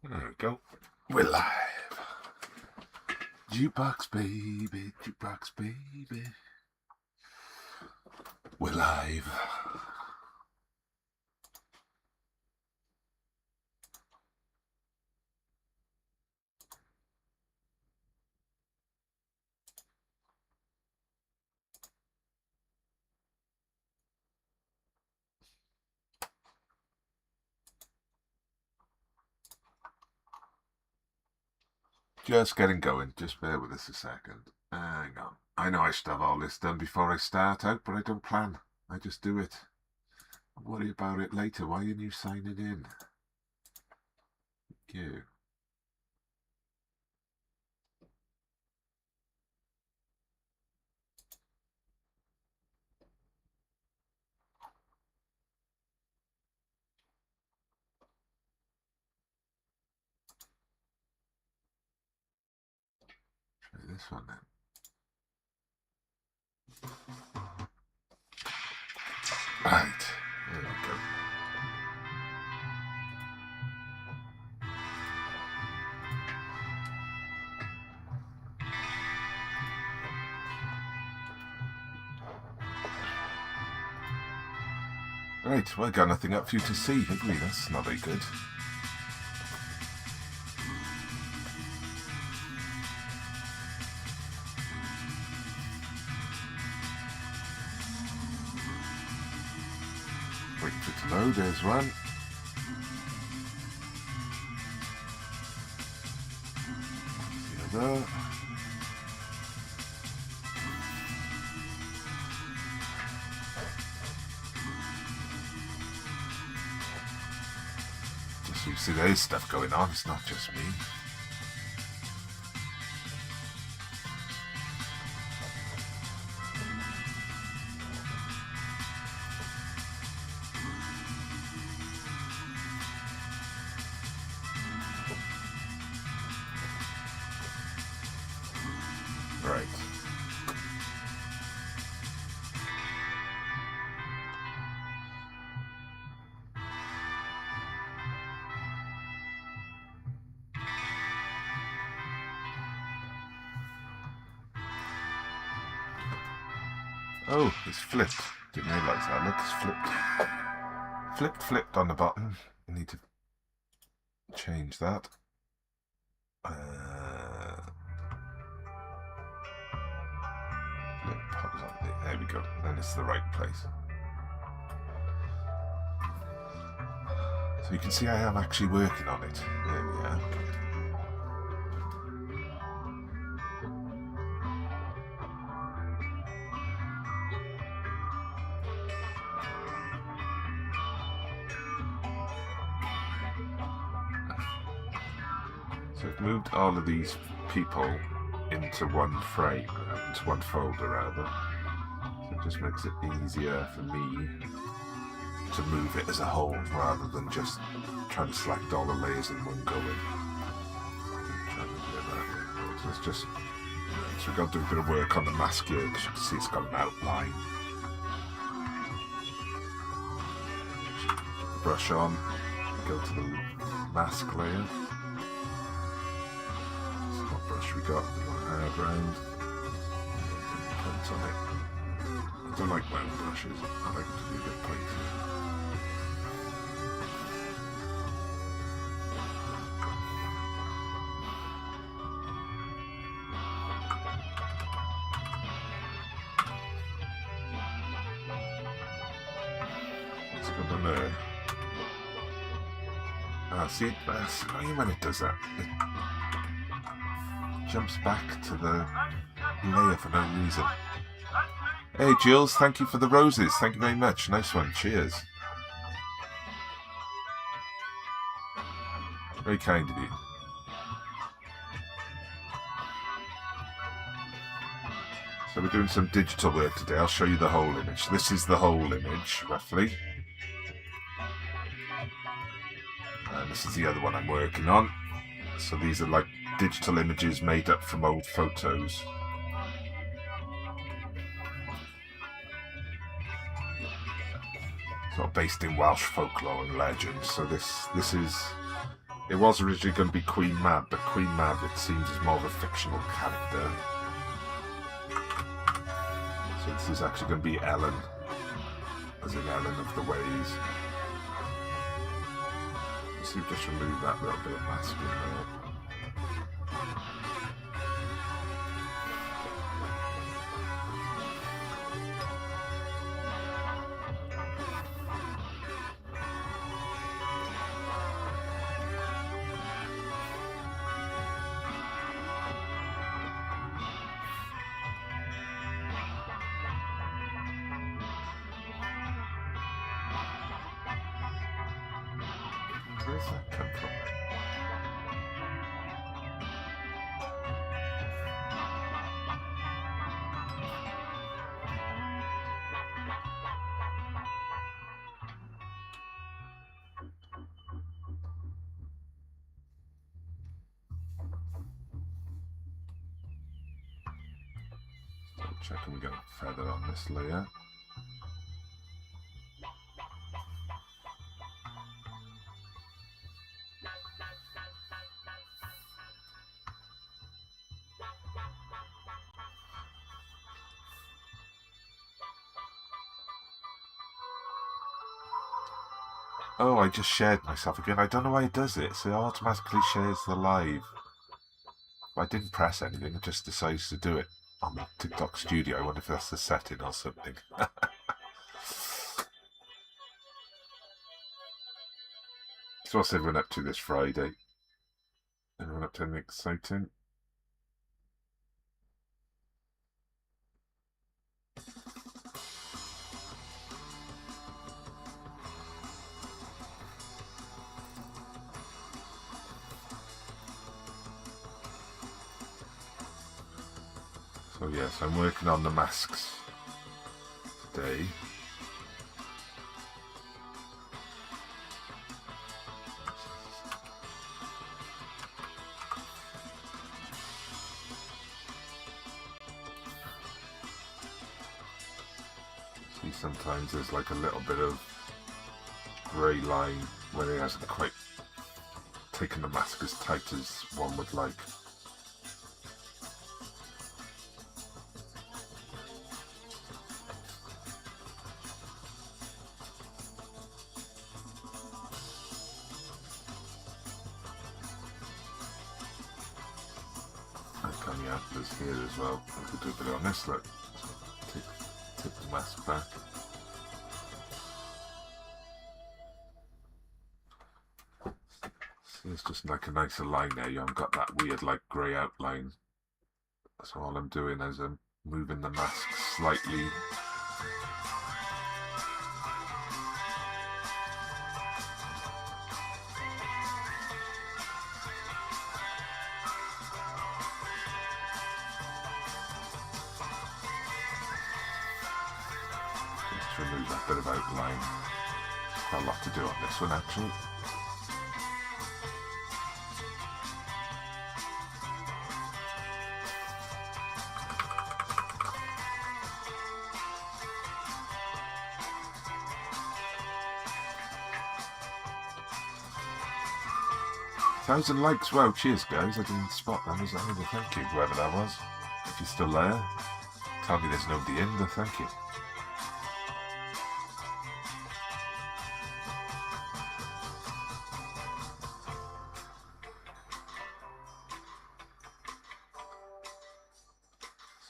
There we go. We're live. Jukebox baby, jukebox baby. We're live. Just getting going. Just bear with us a second. Hang on. I know I should have all this done before I start out, but I don't plan. I just do it. I'll worry about it later. Why aren't you signing in? Thank you. Try this one then. Right. There we go. Right, well, I got nothing up for you to see, have we? That's not very good. Wait for it to load, there's one. The other. Just so you see there is stuff going on, it's not just me. Right. Oh, it's flipped. Didn't realise that. Look, it's flipped. Flipped on the bottom. I need to change that. There we go. Then it's the right place. So you can see I am actually working on it. There we are. So I've moved all of these people into one frame, into one folder rather. So it just makes it easier for me to move it as a whole rather than just trying to select all the layers in one go in. So it's just, so we've got to do a bit of work on the mask here because you can see it's got an outline. Brush on, go to the mask layer. So what brush we got? Hard round. Print on it. I don't like round brushes. I like them to be a bit pointy. What's going on there? See, that's annoying when it does that. It jumps back to the layer for no reason. Hey, Jules, thank you for the roses. Thank you very much. Nice one. Cheers. Very kind of you. So we're doing some digital work today. I'll show you the whole image. This is the whole image, roughly. And this is the other one I'm working on. So these are like digital images made up from old photos. Sort of based in Welsh folklore and legends. So this is It was originally going to be Queen Mab, but Queen Mab, it seems, is more of a fictional character. So this is actually going to be Ellen, as in Ellen of the Ways. Let's see, just remove that little bit of mask in there. Where's that come from? Double checking we get a feather on this layer. Oh, I just shared myself again. I don't know why it does it. So it automatically shares the live. I didn't press anything. It just decides to do it on the TikTok studio. I wonder if that's the setting or something. So what's everyone up to this Friday? Everyone up to anything exciting? So yes, I'm working on the masks today. See, sometimes there's like a little bit of grey line where it hasn't quite taken the mask as tight as one would like. On the antlers here as well. I could do a bit on this, look. Tip the mask back. So it's just like a nicer line there. You haven't got that weird like grey outline. So all I'm doing is I'm moving the mask slightly. Remove that bit of outline. Quite a lot to do on this one actually. Thousand likes, wow, cheers guys, I didn't spot them as either, thank you, whoever that was. If you're still there, tell me there's nobody in, but thank you.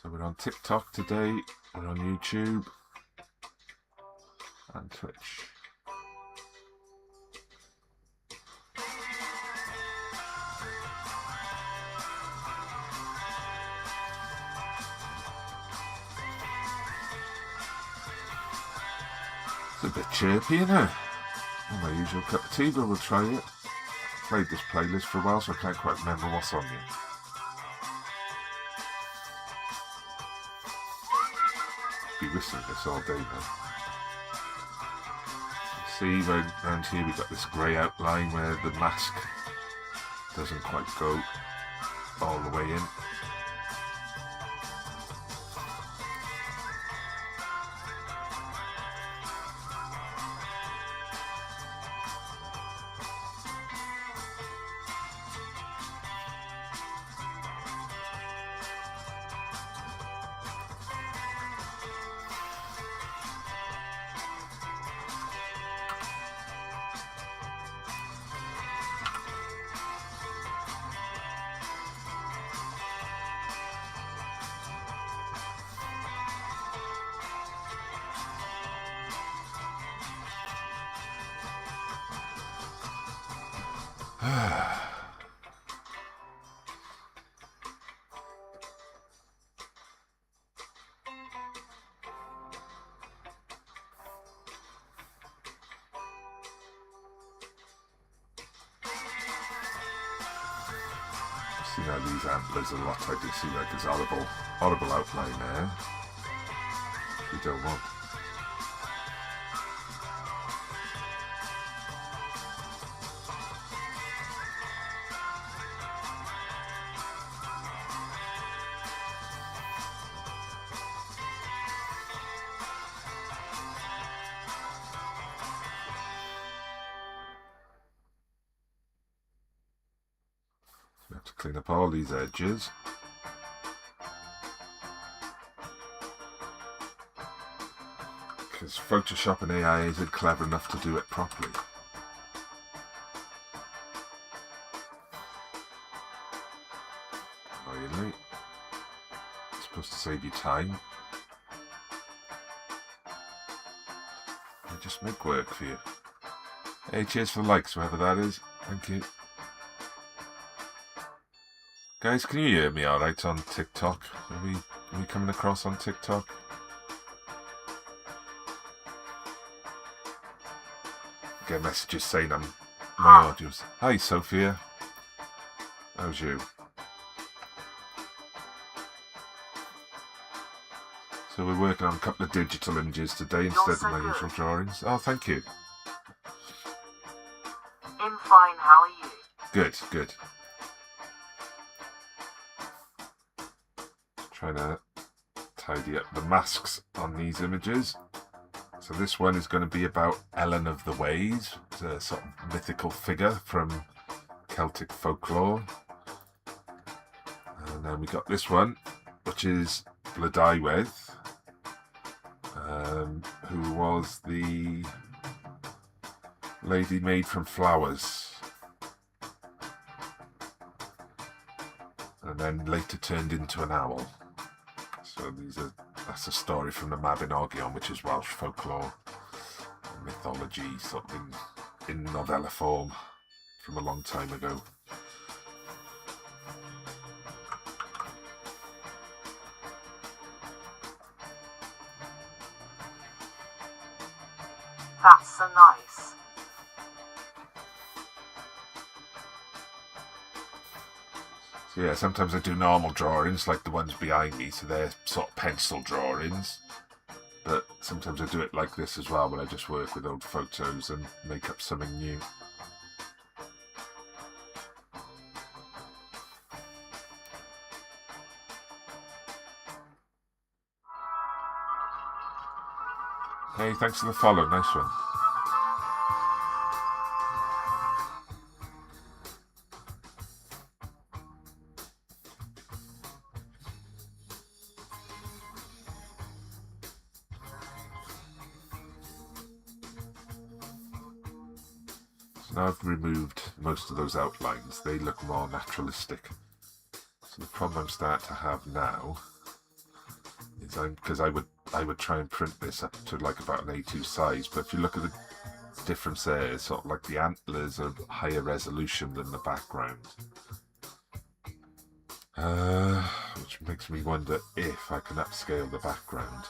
So we're on TikTok today, we're on YouTube and Twitch. It's a bit chirpy, isn't it? Not my usual cup of tea, but we'll try it. I've played this playlist for a while, so I can't quite remember what's on yet. Be whistling this all day now. See, around here we've got this grey outline where the mask doesn't quite go all the way in. See now these antlers are what I do see like this horrible outline there. Which we don't want. We have to clean up all these edges. Because Photoshop and AI isn't clever enough to do it properly. Really? It's supposed to save you time. Just make work for you. Hey, cheers for the likes, whoever that is. Thank you. Guys, can you hear me alright on TikTok? Are we coming across on TikTok? Get messages saying my audio's... Hi, Sophia. How's you? So we're working on a couple of digital images today instead of my usual drawings. Oh, thank you. I'm fine, how are you? Good, good. Trying to tidy up the masks on these images. So this one is going to be about Ellen of the Ways, a sort of mythical figure from Celtic folklore. And then we got this one, which is Blodaiwedd, who was the lady made from flowers. And then later turned into an owl. So that's a story from the Mabinogion, which is Welsh folklore, mythology, sort of in novella form from a long time ago. That's so nice. So yeah, sometimes I do normal drawings like the ones behind me, so they're sort of pencil drawings. But sometimes I do it like this as well, where I just work with old photos and make up something new. Hey, thanks for the follow, nice one. So now I've removed most of those outlines, they look more naturalistic. So the problem I'm starting to have now is because I would try and print this up to like about an A2 size, but if you look at the difference there, it's sort of like the antlers are higher resolution than the background. Which makes me wonder if I can upscale the background.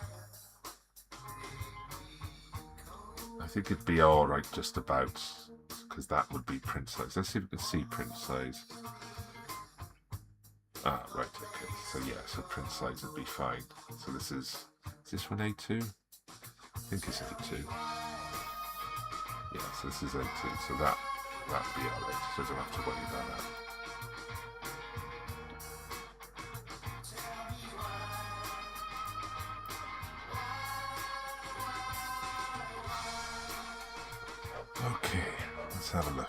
I think it'd be alright just about, because that would be print size. Let's see if we can see print size. Ah, right, okay. So yeah, so print size would be fine. So is this one A2? I think it's A2. Yeah, so this is A2, so that'd be alright. So I don't have to worry about that. Okay, let's have a look.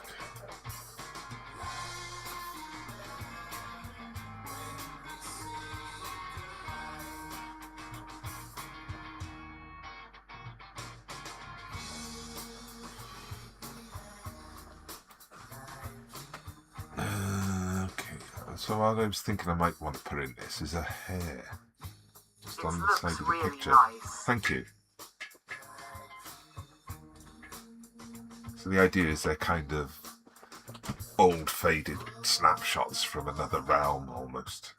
So what I was thinking I might want to put in this is a hair. Just on the side of the really picture. Nice. Thank you. So the idea is they're kind of old faded snapshots from another realm almost.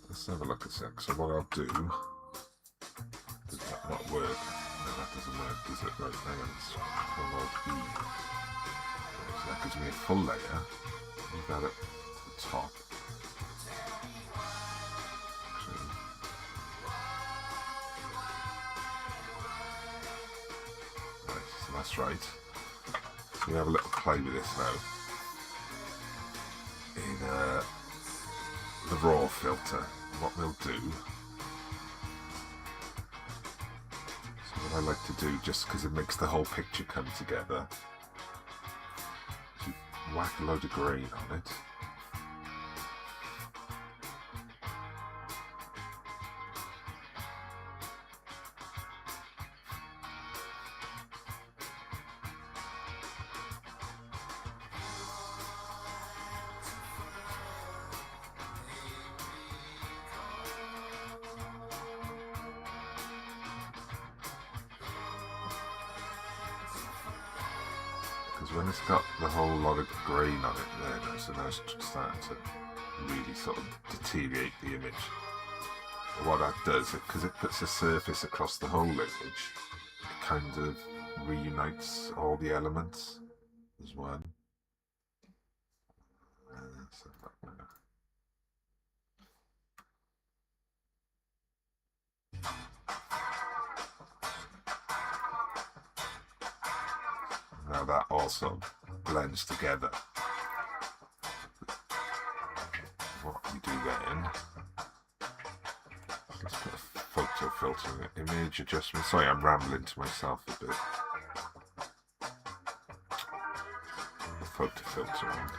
Let's have a look a sec. So what I'll do, does that not work? No, that doesn't work, does it? Right, hang on, it's Control-Alt-E. So that gives me a full layer. Move that at the top. Right, so that's right. So we have a little play with this now. In the raw filter, what we'll do, so what I like to do, just because it makes the whole picture come together, to whack a load of grain on it. Because when it's got the whole lot of grain on it there, so now it's starting to really sort of deteriorate the image. But what that does, because it puts a surface across the whole image, it kind of reunites all the elements as one. So now that also blends together. What we do then, let's put a photo filter in it, image adjustment. Sorry, I'm rambling to myself a bit. The photo filter on.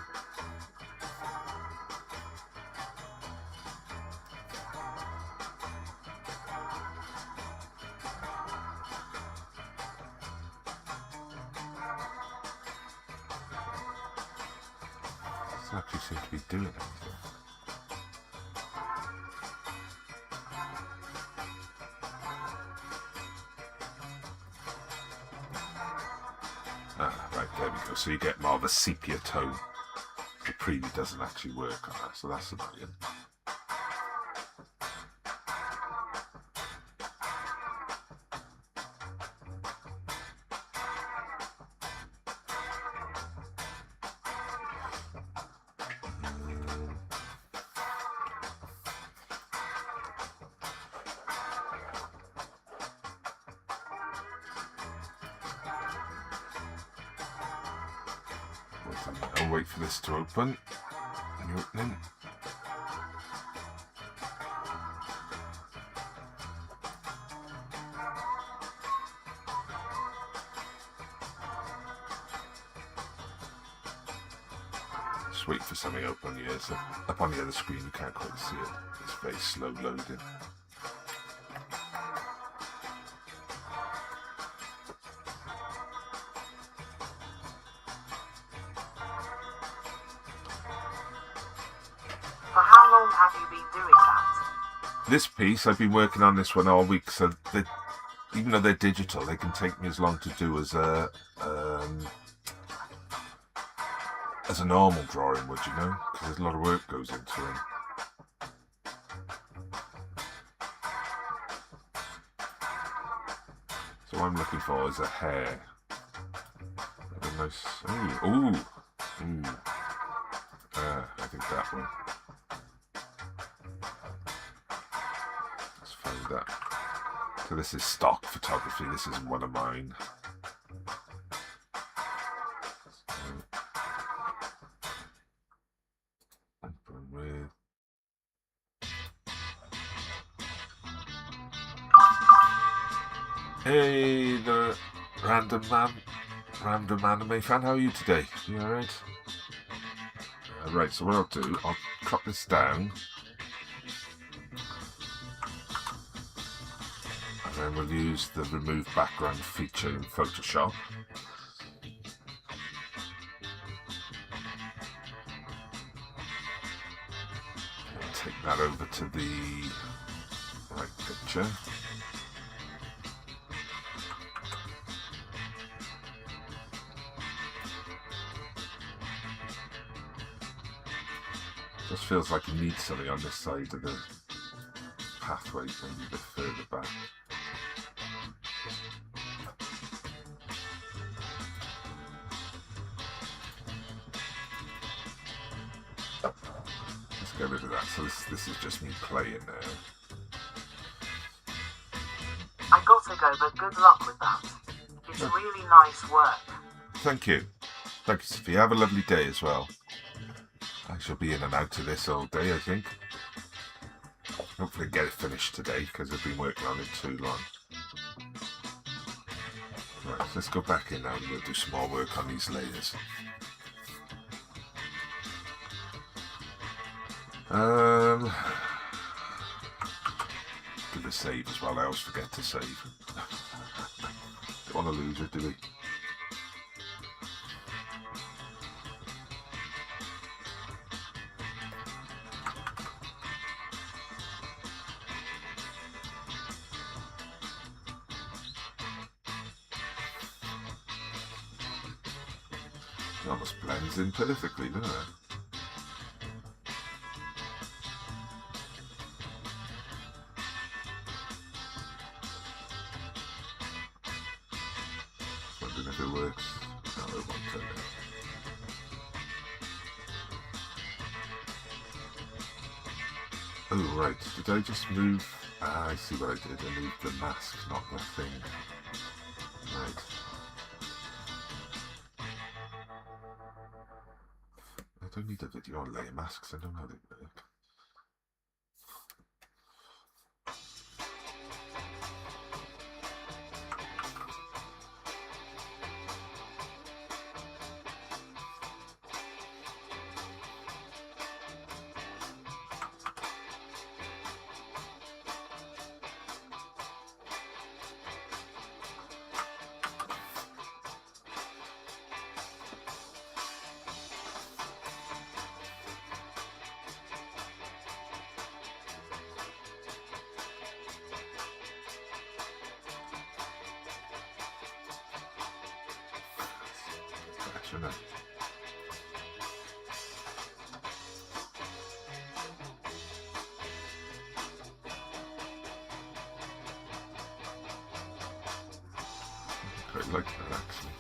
Doesn't actually seem to be doing anything. Ah, right, there we go. So you get more of a sepia tone. The preview doesn't actually work on that, so that's annoying. I'll wait for this to open. New opening. Just wait for something to open here. So up on the other screen you can't quite see it. It's very slow loading. For how long have you been doing that? This piece, I've been working on this one all week, so even though they're digital, they can take me as long to do as a normal drawing would, you know, because there's a lot of work goes into them. So what I'm looking for is a hair. A nice, ooh. I think that one. Let's find that. So this is stock photography. This isn't one of mine. Hey, the random anime fan, how are you today? You alright? Right, so what I'll do, I'll cut this down. And then we'll use the remove background feature in Photoshop. And take that over to the right picture. Just feels like you need something on this side of the pathway, maybe a bit further back. Let's get rid of that. So this is just me playing now. I gotta go, but good luck with that. It's really nice work. Thank you. Thank you, Sophie. Have a lovely day as well. I shall be in and out of this all day, I think. Hopefully get it finished today, because I've been working on it too long. Right, let's go back in now and we'll do some more work on these layers. Do the save as well. I always forget to save. Don't want to lose it, do we? It almost blends in perfectly, doesn't it? Just wondering if it works. No, it won't turn out. Oh, right. Did I just move? Ah, I see what I did. I moved the mask, not the thing. Right. I don't need a video on layer masks. I know how they work. Shouldn't I? I quite like that actually.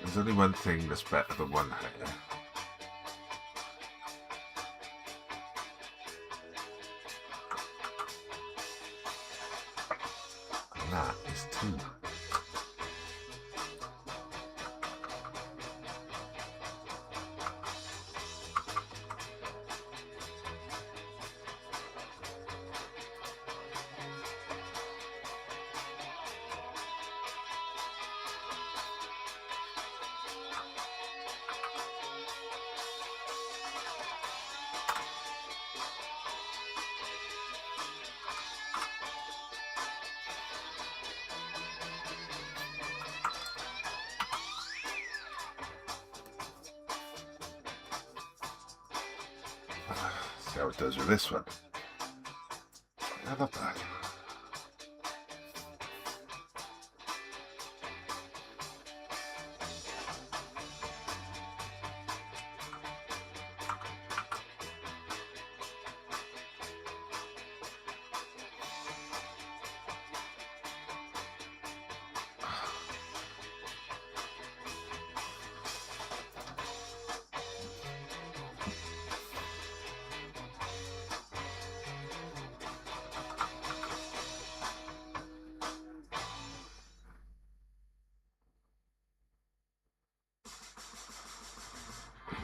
There's only one thing that's better than one hair. And that is two. See how it does with this one. Yeah, not bad.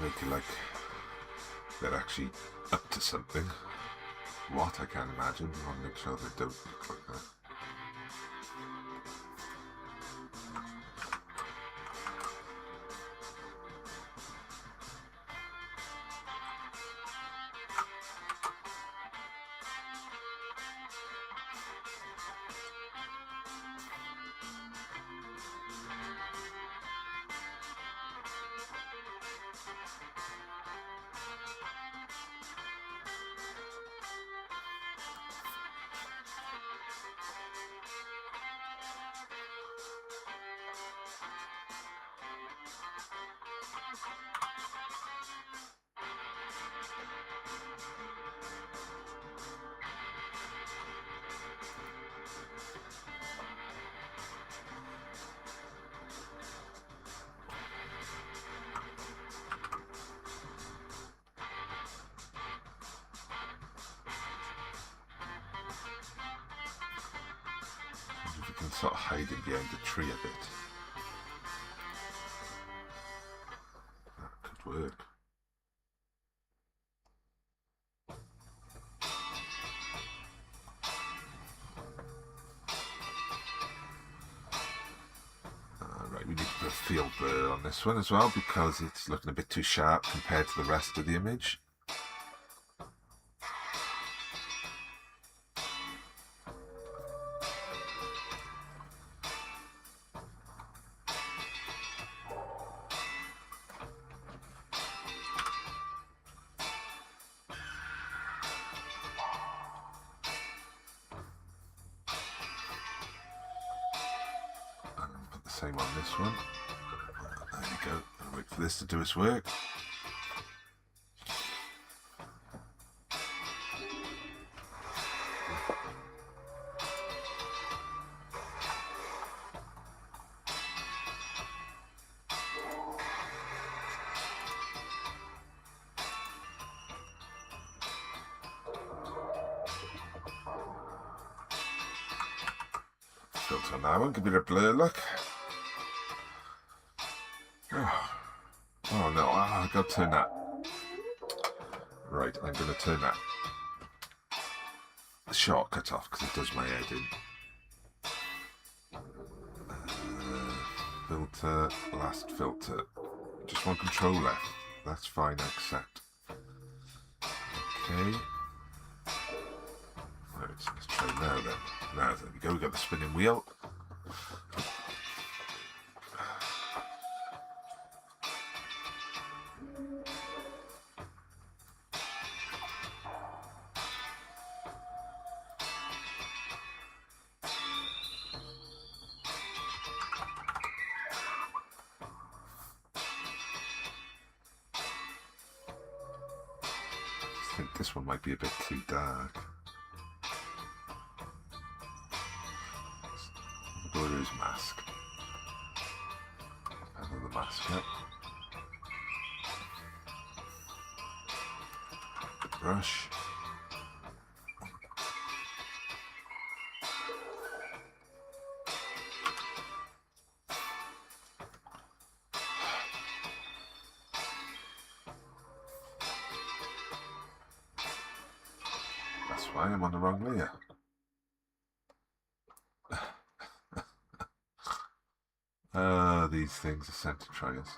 Make it like they're actually up to something. What, I can't imagine. I want to make sure they don't look like that. If we can sort of hide it behind the tree a bit. That could work. Right, we need to put a field blur on this one as well because it's looking a bit too sharp compared to the rest of the image. Same on this one. There we go. I'll wait for this to do its work. Filter on that one, give it a blur look. Oh no, I've got to turn that. Right, I'm going to turn that shortcut off because it does my head in. Filter, last filter. Just one control left. That's fine, I accept. Okay. Right, let's try now then. Now, there we go, we've got the spinning wheel. I think this one might be a bit too dark. Go to his mask. Feather the mask up. The brush. That's why I'm on the wrong layer. These things are sent to try us.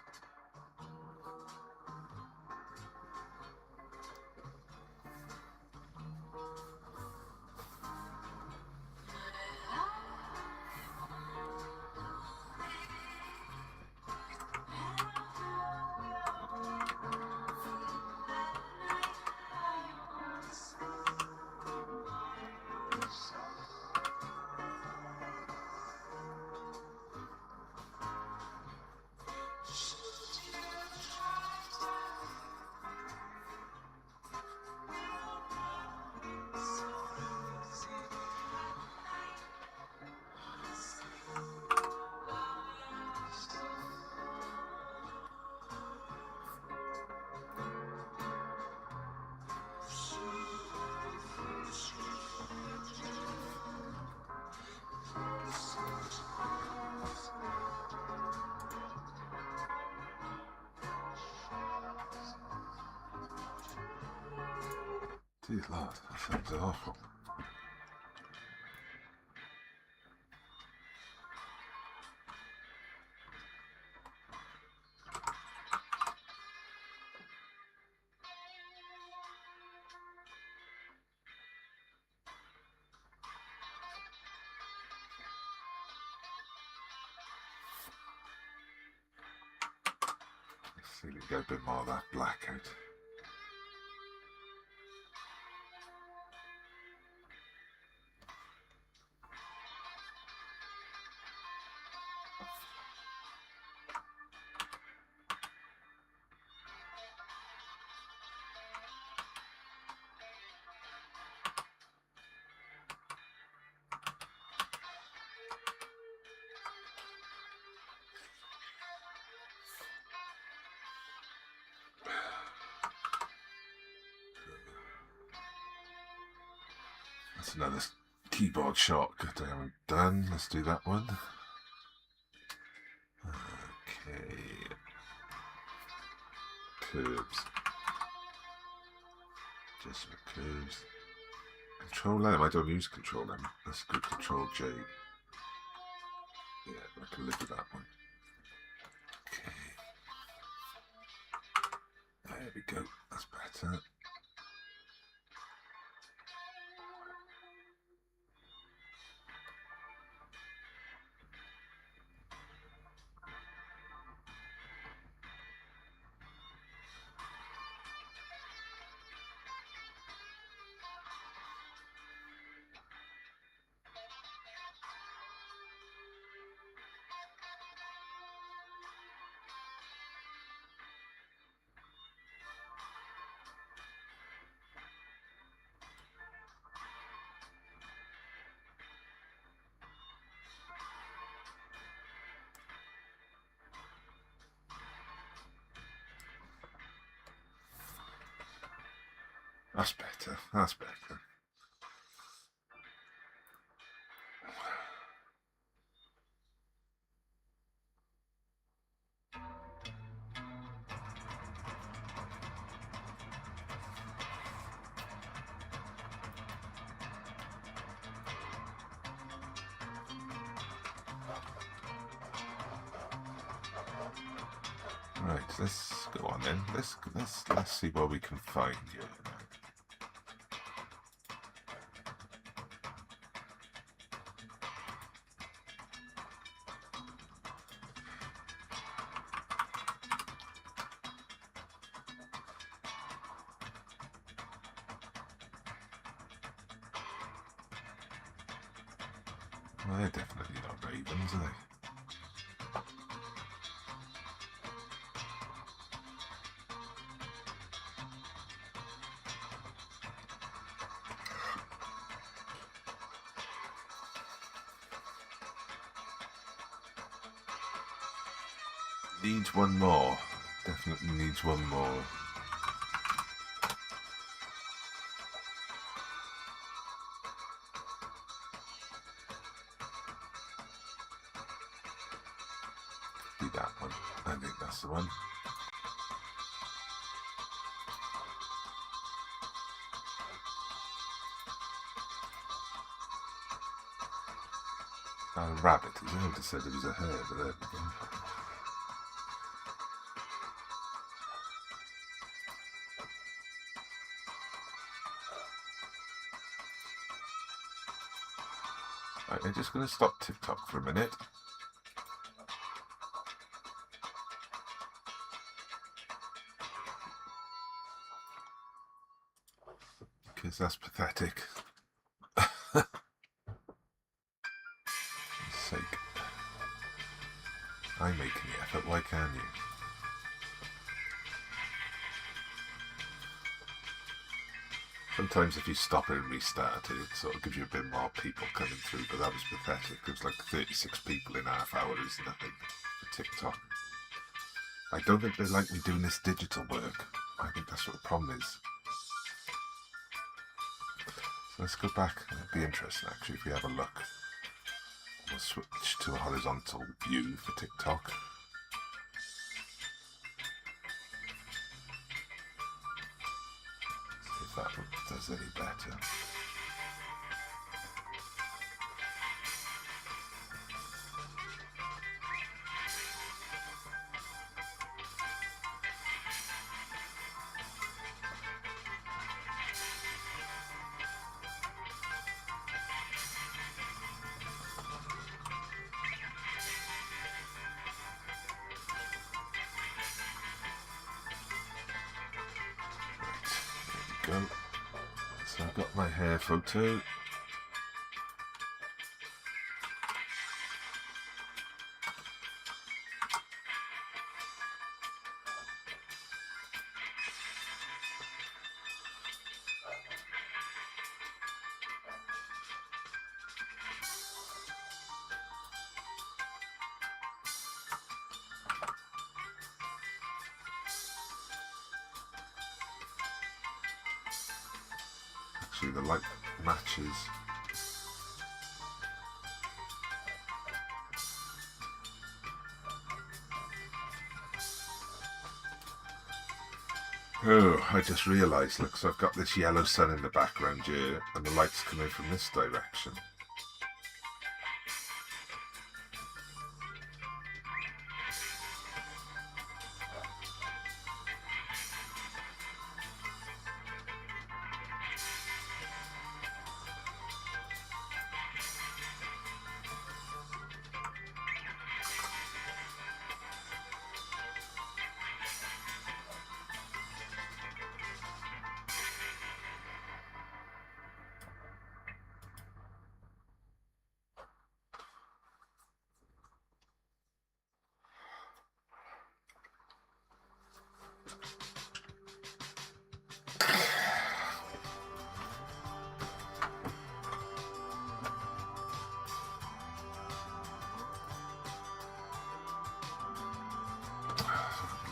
Dear Lord, that sounds awful. Let's see if we can get a bit more of that black out. That's another keyboard shortcut I haven't done. Let's do that one. Okay. Curves. Just for curves. Control M. I don't use Control M. Let's go Control J. Yeah, I can live with that one. Okay. There we go. That's better. That's better. That's better. Right, let's go on then. Let's see what we can find here. Well, they're definitely not ravens, are they? Needs one more. Definitely needs one more. Do that one. I think that's the one. A rabbit, is it? I would have said it was a hare, but there we go. Right, I'm just going to stop TikTok for a minute. Because that's pathetic. For sake. I'm making the effort, why can't you? Sometimes if you stop it and restart it, it sort of gives you a bit more people coming through, but that was pathetic. It was like 36 people in half hour is nothing for TikTok. I don't think they like me doing this digital work. I think that's what the problem is. So let's go back. It'd be interesting actually if we have a look. We'll switch to a horizontal view for TikTok. See if that does any better. Go. So I've got my hair photo. Actually, the light matches. Oh, I just realised, look, so I've got this yellow sun in the background here, and the light's coming from this direction.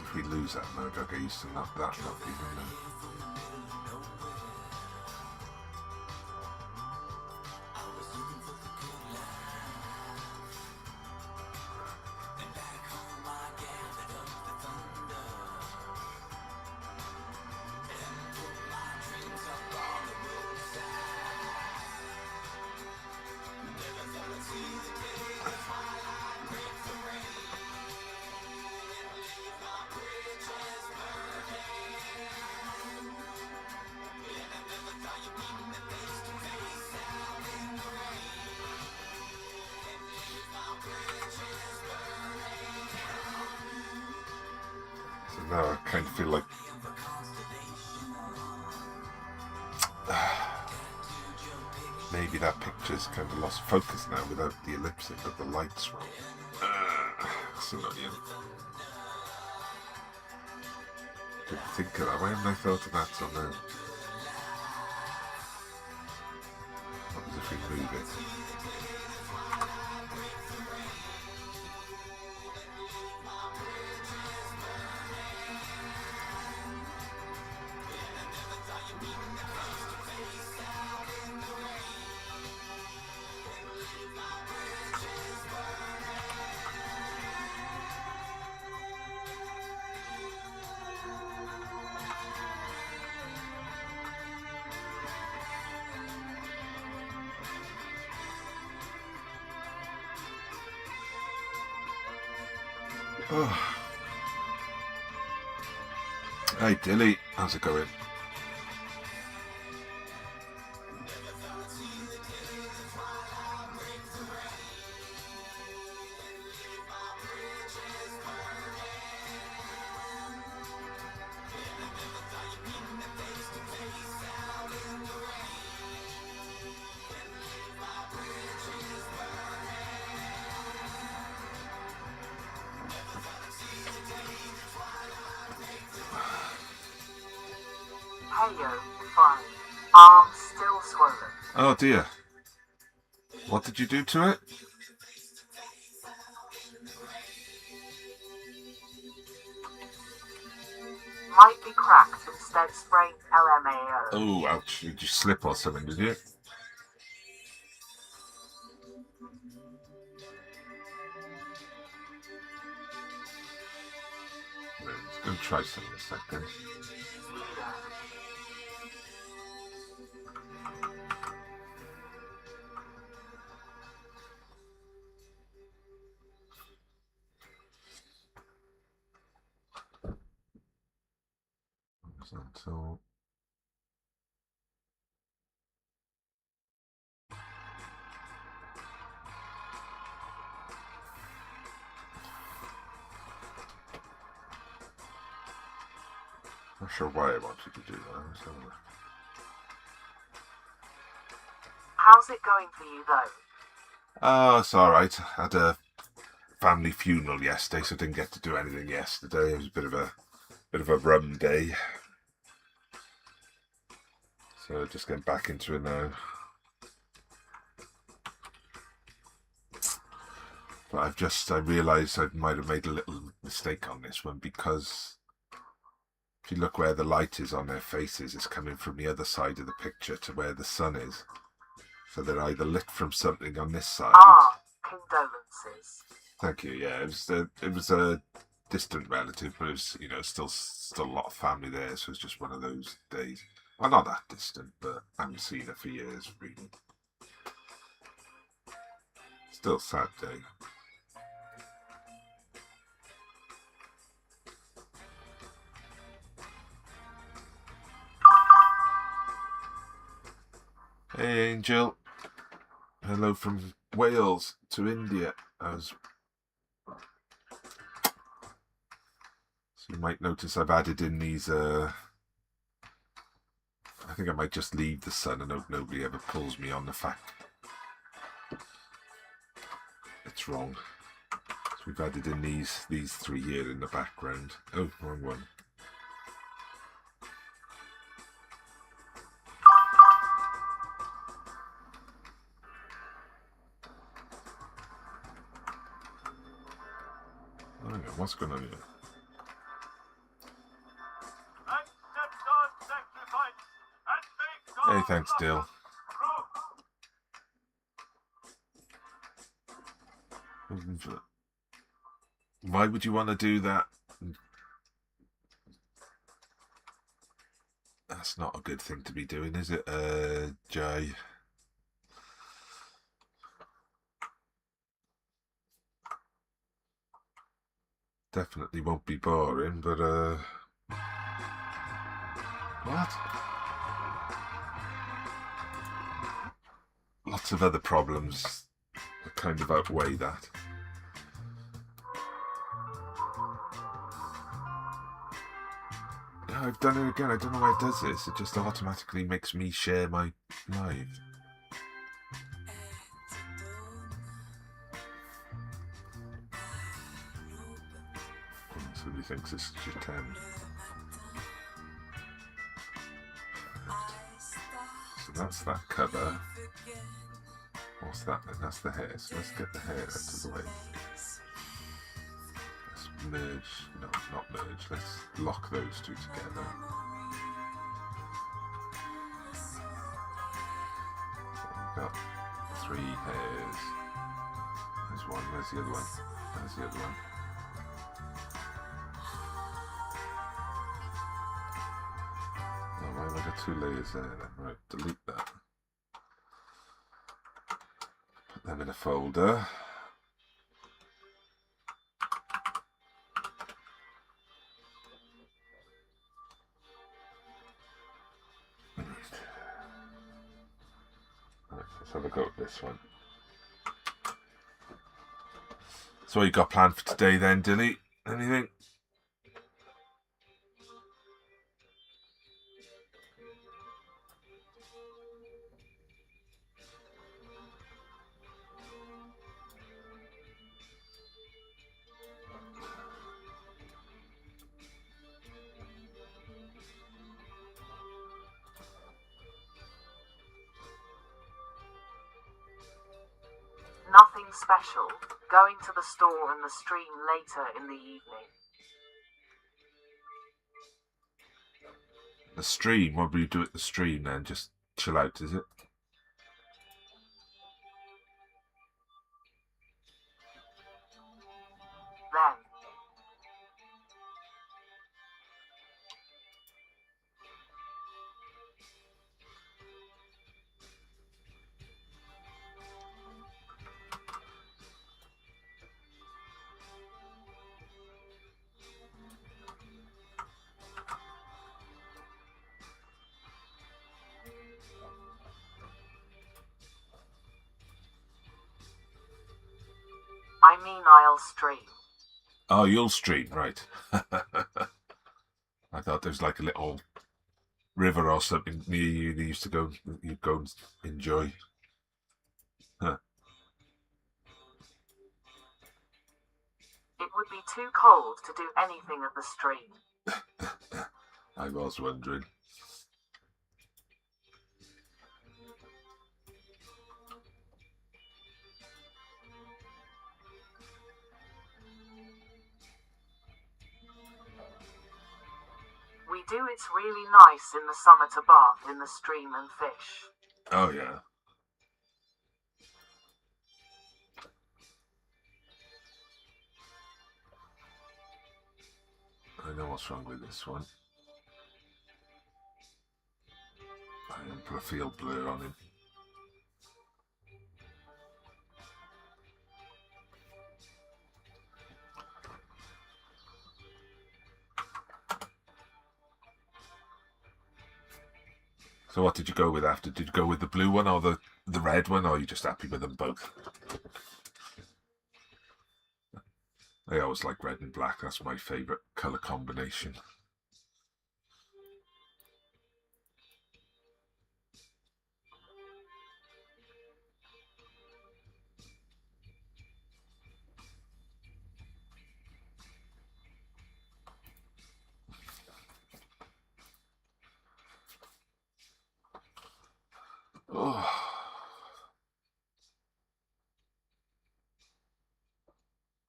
If we lose that mode, I'll get used to not that not being in there. So now I kind of feel like maybe that picture's kind of lost focus now without the ellipsing, but the light's wrong. It's annoying. Didn't think of that. Why haven't I thought of that till now? What happens if we move it? Oh. Hey Dilly, how's it going? Hey yo, fine. Arm still swollen. Oh dear. What did you do to it? Might be cracked, instead sprained LMAO. Oh, ouch. Did you slip or something, did you? Let's go try some in a second. So not sure why I wanted to do that. So. How's it going for you though? Oh, it's alright. I had a family funeral yesterday, so I didn't get to do anything yesterday. It was a bit of a rum day. So just getting back into it now. But I realised I might have made a little mistake on this one, because if you look where the light is on their faces, it's coming from the other side of the picture to where the sun is. So they're either lit from something on this side. Ah, condolences. Thank you. Yeah, it was a distant relative, but it was, you know, still a lot of family there. So it's just one of those days. Well, not that distant, but I haven't seen her for years, really. Still sad day. Hey, Angel. Hello from Wales to India. So you might notice I've added in these. I think I might just leave the sun and hope nobody ever pulls me on the fact it's wrong. So we've added in these three here in the background. Oh, wrong one. Oh, hang on, what's going on here? Hey, thanks, Dill. Why would you want to do that? That's not a good thing to be doing, is it, Jay? Definitely won't be boring, but what? Lots of other problems that kind of outweigh that. I've done it again. I don't know why it does this. It just automatically makes me share my live. Somebody thinks this is your 10. So that's that cover. What's that then? That's the hair. So let's get the hair out of the way. Let's merge. No, not merge. Let's lock those two together. So we've got 3 hairs. There's one. Where's the other one? There's the other one. Oh, why have I got 2 layers there then? Right, delete that. Put them in a folder. Right, let's have a go at this one. So what you got planned for today then, Dilly? Anything? Nothing special. Going to the store and the stream later in the evening. The stream? What will you do at the stream then? Just chill out, is it? Then. I mean I'll stream. Oh, you'll stream, right. I thought there was like a little river or something near you that used to go, you'd go and enjoy. Huh. It would be too cold to do anything at the stream. I was wondering. We do. It's really nice in the summer to bath in the stream and fish. Oh, yeah. I know what's wrong with this one. I'm going to put a field blur on him. So what did you go with after? Did you go with the blue one or the red one, or are you just happy with them both? I always like red and black. That's my favourite colour combination. Oh.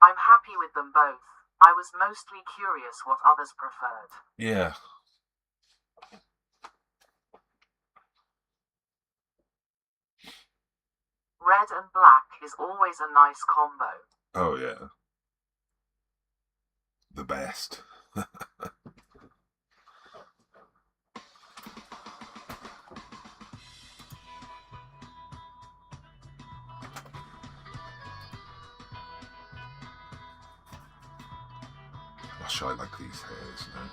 I'm happy with them both. I was mostly curious what others preferred. Yeah. Red and black is always a nice combo. Oh, yeah. The best. Gosh, I like these hairs now.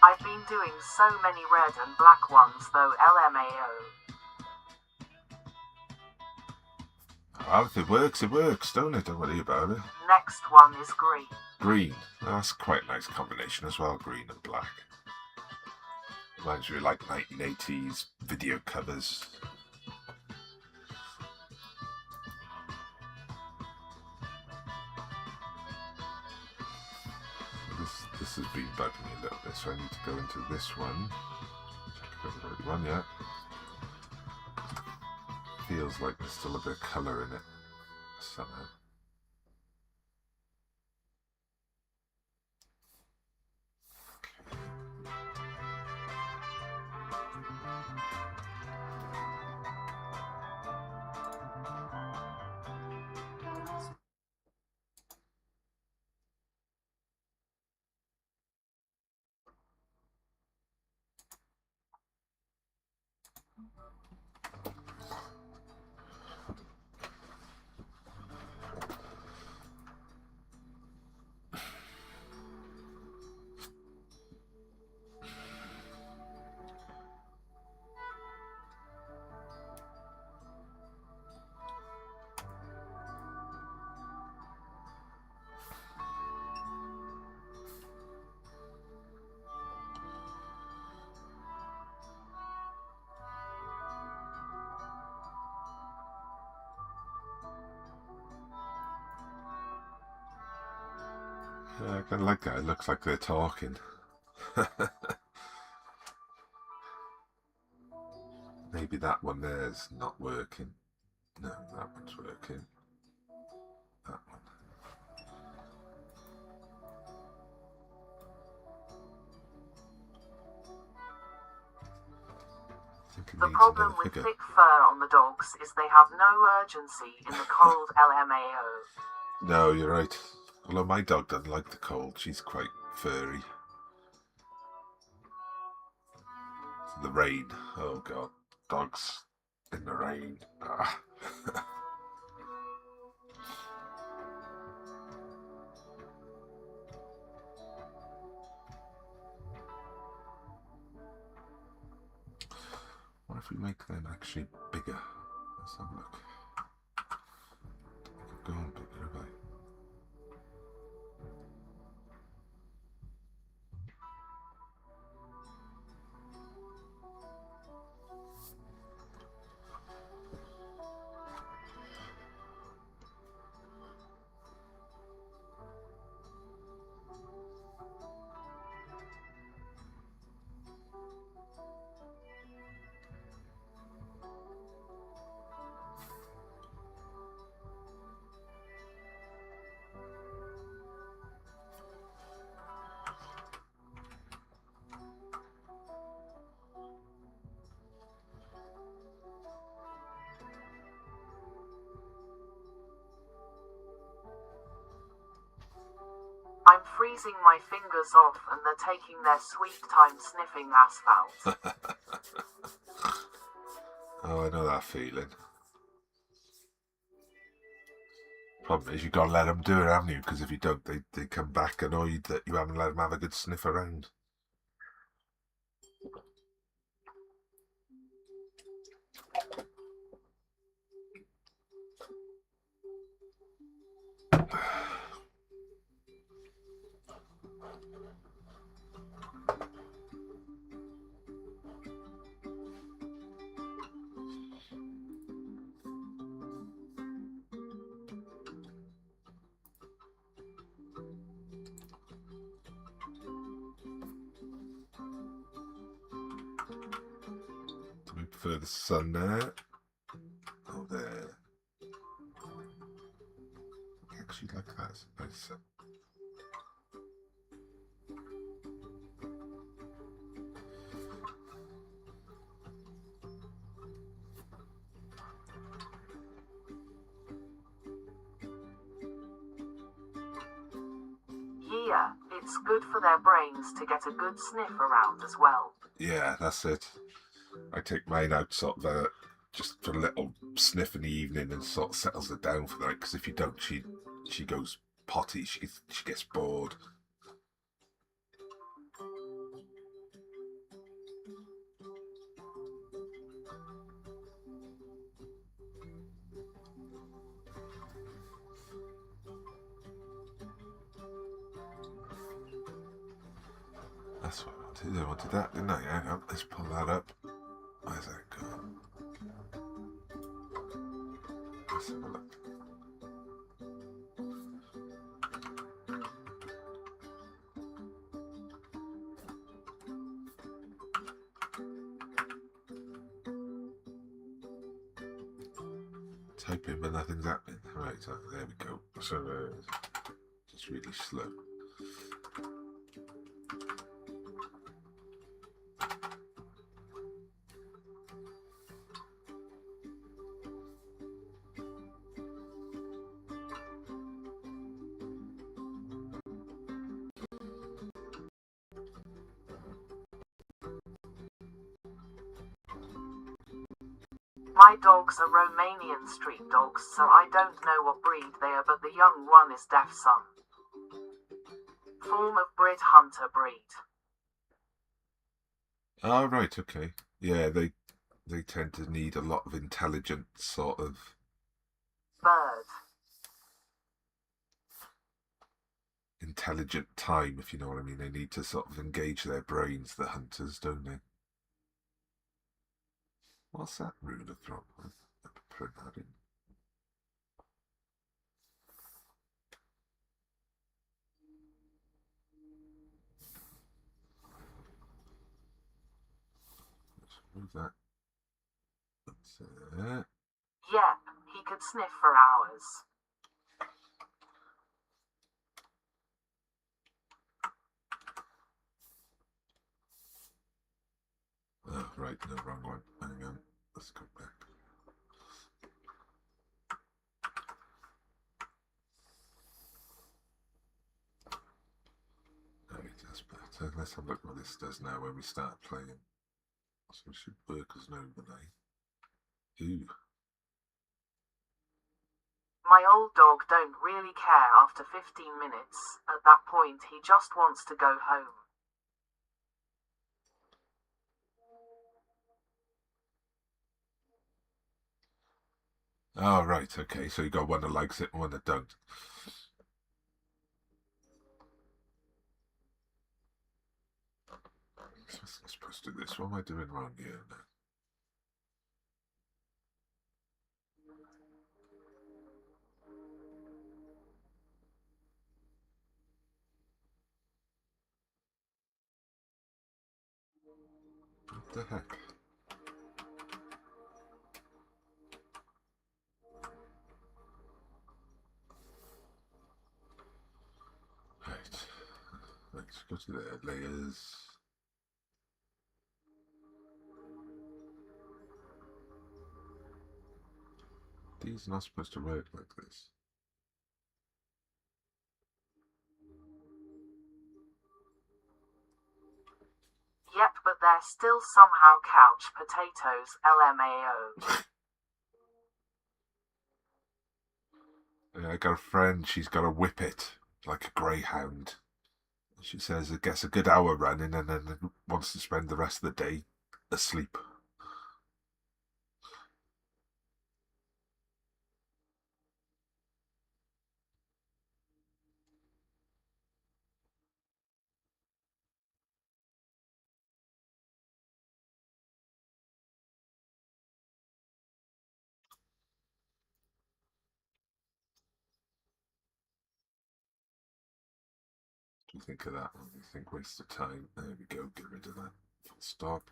I've been doing so many red and black ones though, LMAO. Oh, if it works, don't it? Don't worry about it. Next one is green. Green. That's quite a nice combination as well, green and black. Reminds me of like 1980s video covers. This has been bugging me a little bit, so I need to go into this one. Check if I've got the right one yet. Feels like there's still a bit of colour in it somehow. Yeah, I kind of like that. It looks like they're talking. Maybe that one there's not working. No, that one's working. That one. The problem with thick fur on the dogs is they have no urgency in the cold, LMAO. No, you're right. Although my dog doesn't like the cold. She's quite furry. The rain. Oh god. Dogs in the rain. Ah. What if we make them actually bigger? Let's have a look. Go on bigger, have I? freezing my fingers off and they're taking their sweet time sniffing asphalt. Oh, I know that feeling. Problem is, you've got to let them do it, haven't you? Because if you don't, they come back annoyed that you haven't let them have a good sniff around. Do we prefer the sun there? Oh, there. I actually like that. It's a nice sun. Yeah, it's good for their brains to get a good sniff around as well. Yeah, that's it. I take mine out sort of just for a little sniff in the evening and sort of settles her down for the night. Because if you don't, she goes potty. She gets bored. That's what I wanted. I wanted that, didn't I? Hang on, let's pull that up. Where's that gone? Let's have a look. Typing, but nothing's happening. Right, so there we go. So just really slow. My dogs are Romanian street dogs, so I don't know what breed they are, but the young one is deaf son. Form of Brit hunter breed. Oh, right, okay. Yeah, they tend to need a lot of intelligent sort of Bird. intelligent time, if you know what I mean. They need to sort of engage their brains, the hunters, don't they? What's that ruler from? Put that in. Let's move that. That's Yeah, he could sniff for hours. Oh, right, no, wrong one. Hang on, let's go back. There it is better. Let's have a look what this does now when we start playing. So it should work as an overlay. Ooh. My old dog don't really care after 15 minutes. At that point, he just wants to go home. Oh, right, okay. So you got one that likes it and one that don't. So I'm supposed to do this. What am I doing wrong here now? What the heck? Right. Let's go to the layers. These are not supposed to work like this. but they're still somehow couch potatoes, LMAO. I got a friend, she's got a whippet, like a greyhound. She says it gets a good hour running and then it wants to spend the rest of the day asleep. What do you think of that? What do you think? Waste of time. There we go, get rid of that. Full stop.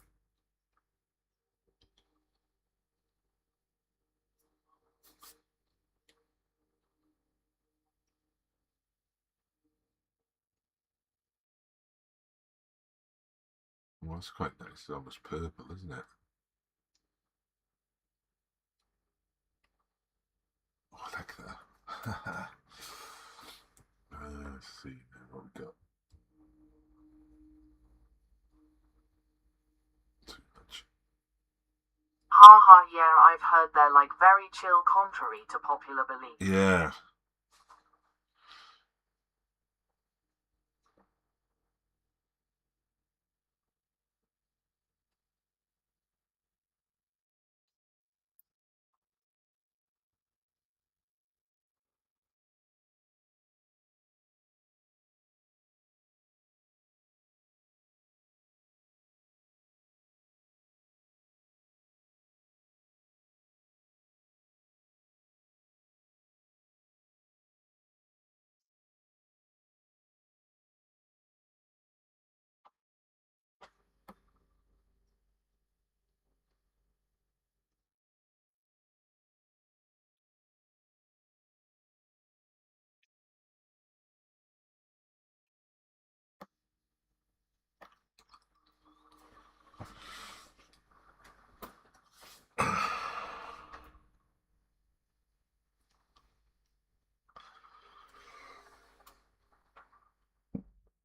Well, it's quite nice. It's almost purple, isn't it? Oh, I like that. Let's see now what we got. Too much. Haha, yeah, I've heard they're like very chill contrary to popular belief. Yeah.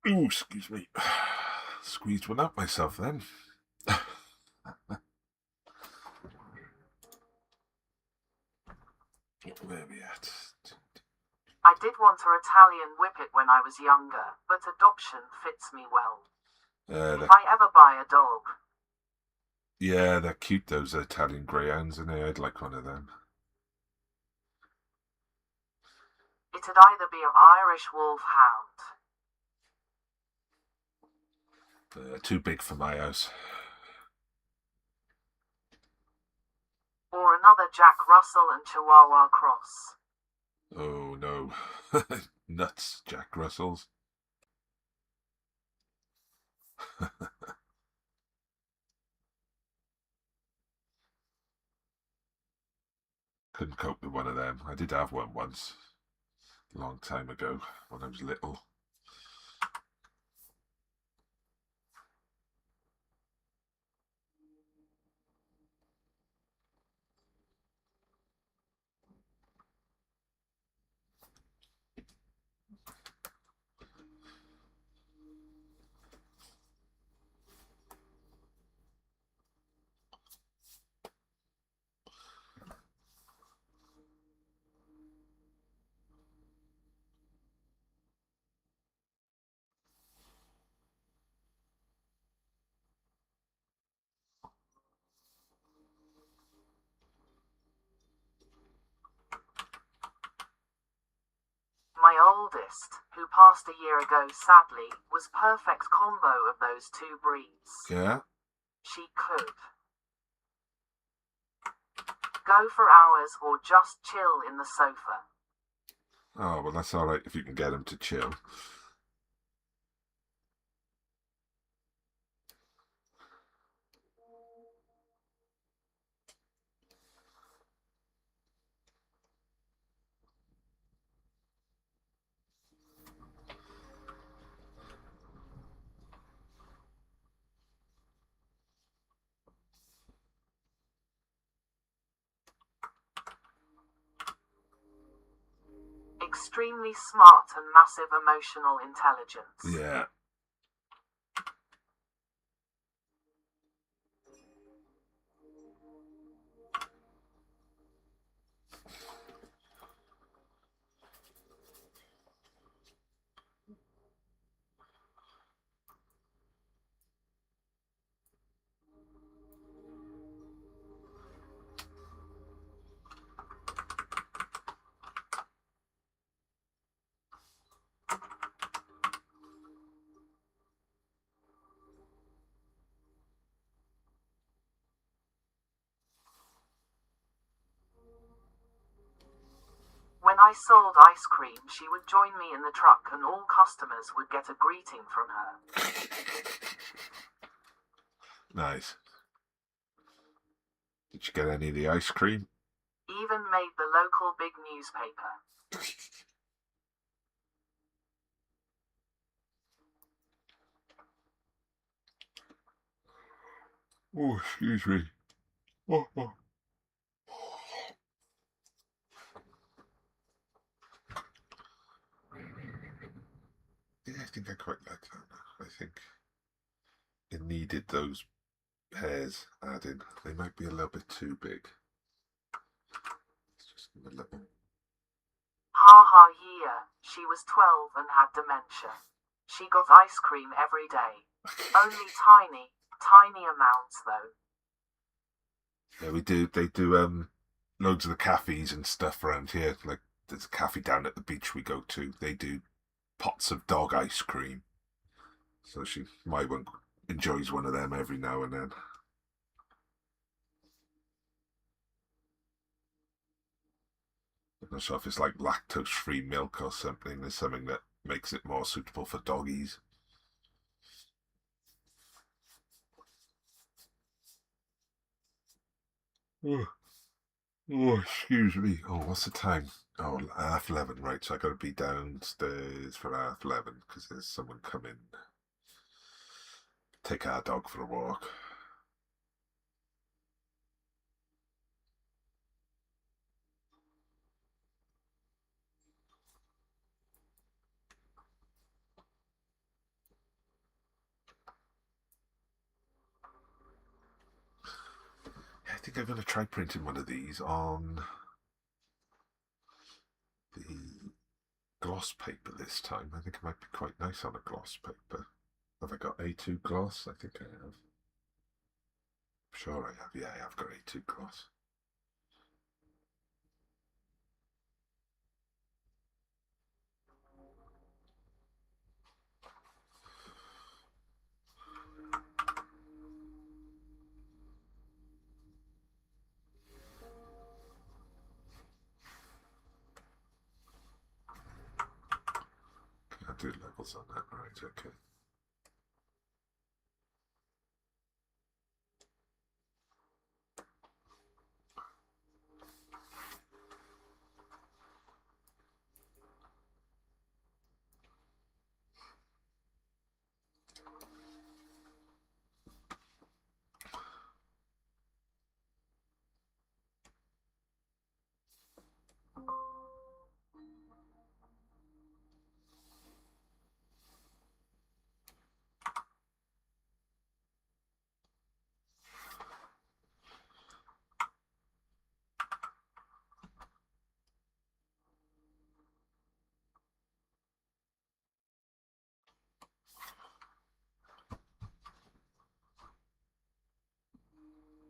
Ooh, excuse me. Squeezed one out myself then. Where are we at? I did want an Italian whippet when I was younger, but adoption fits me well. If I ever buy a dog. Yeah, they're cute, those Italian greyhounds, and I'd like one of them. It'd either be an Irish wolfhound. Too big for my house. Or another Jack Russell and Chihuahua cross. Oh no. Nuts, Jack Russells. Couldn't cope with one of them. I did have one once. A long time ago, when I was little. My oldest, who passed a year ago sadly, was perfect combo of those two breeds. Yeah? She could go for hours or just chill in the sofa. Oh, well, that's alright if you can get him to chill. Extremely smart and massive emotional intelligence. Yeah. When I sold ice cream, she would join me in the truck and all customers would get a greeting from her. Nice. Did you get any of the ice cream? Even made the local big newspaper. Oh, excuse me. Oh. Yeah, I think I quite like that now. I think it needed those hairs added. They might be a little bit too big. Let's just give them a little. Ha ha, yeah. She was 12 and had dementia. She got ice cream every day. Only tiny amounts though. Yeah, we do. They do loads of the cafes and stuff around here. Like there's a cafe down at the beach we go to. They do pots of dog ice cream. So my one enjoys one of them every now and then. I'm not sure if it's like lactose-free milk or something. There's something that makes it more suitable for doggies. Oh, excuse me. Oh, what's the time? Oh, 11:30, right. So I got to be downstairs for 11:30 because there's someone coming. Take our dog for a walk. I think I'm going to try printing one of these on the gloss paper this time. I think it might be quite nice on a gloss paper. Have I got A2 gloss? I think I have. I'm sure I have. Yeah, I have got A2 gloss. I'll do levels on that, right? Okay.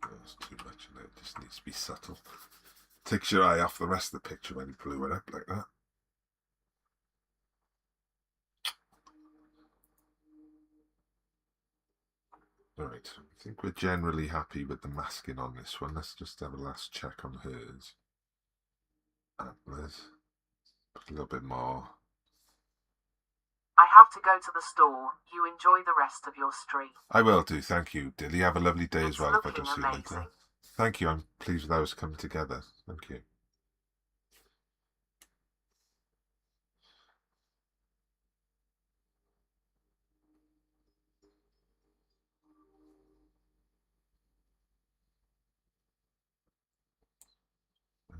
There's too much in it. It just needs to be subtle. Takes your eye off the rest of the picture when you blew it up like that. Alright, I think we're generally happy with the masking on this one. Let's just have a last check on hers. Antlers. Put a little bit more. I have to go to the store. You enjoy the rest of your streak. I will do, thank you, Dilly. Have a lovely day It's as well if I looking don't see you amazing. later. Thank you, I'm pleased with how it's coming together. Thank you.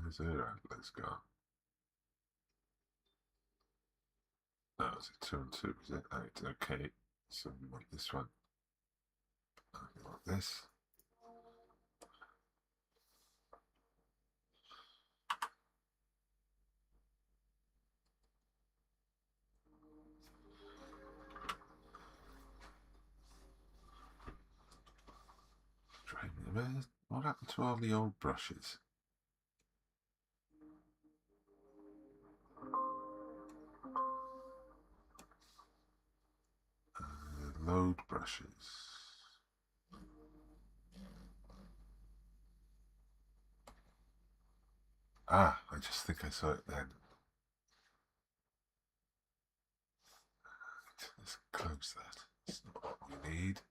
Where's her antlers gone? Oh, is it 2 and 2? Is it? Right, okay. So we want this one. And we want this. What happened to all the old brushes? Load brushes. Ah, I just think I saw it then. Let's close that. That's not what we need.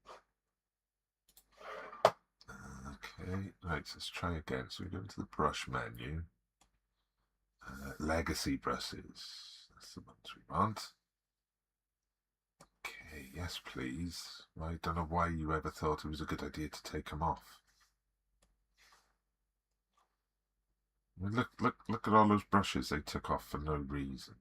Okay, right, so let's try again. So we go into the brush menu. Legacy brushes. That's the ones we want. Okay, yes, please. I don't know why you ever thought it was a good idea to take them off. I mean, look at all those brushes they took off for no reason.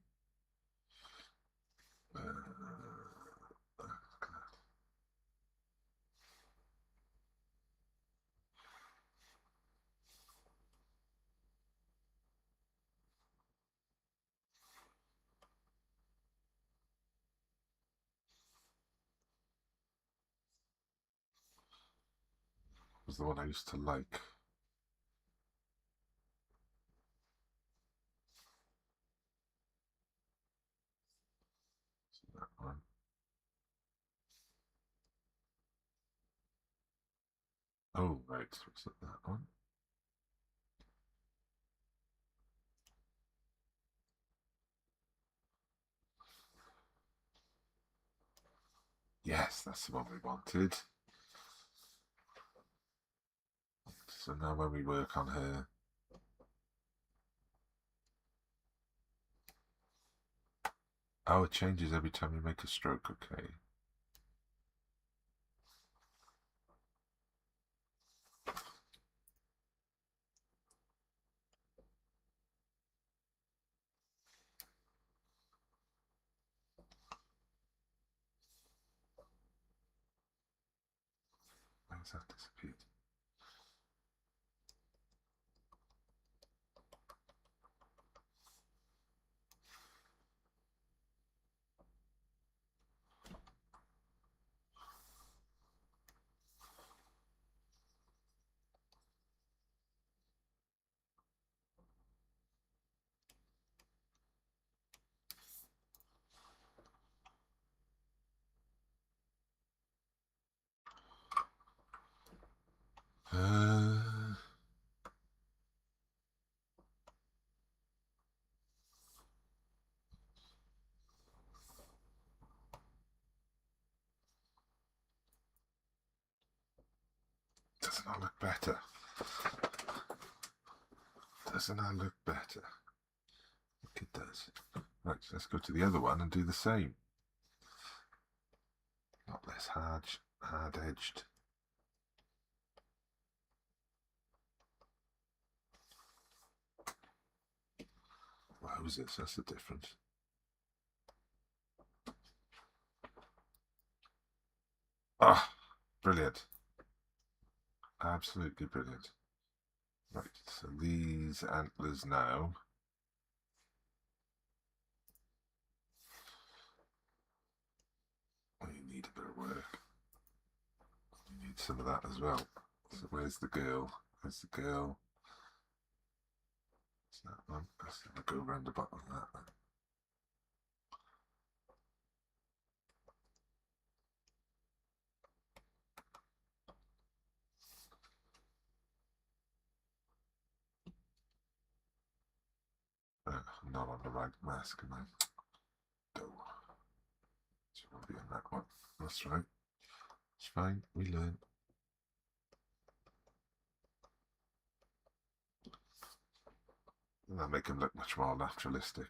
Was the one I used to like. That one. Oh, right. Was it that one? Yes, that's the one we wanted. So now when we work on her... Oh, it changes every time you make a stroke, okay. Where's that disappeared? Uh, doesn't that look better? Doesn't that look better? I think it does. Right, so let's go to the other one and do the same. Not less hard-edged. Roses, that's the difference. Ah, brilliant. Absolutely brilliant. Right, so these antlers now. Oh, you need a bit of work. You need some of that as well. So where's the girl? Where's the girl? It's that one. Let's go around the bottom of that one. I'm not on the right mask, am I? No. So I'll be on that one. That's right. It's fine. We learn. That'll make him look much more naturalistic.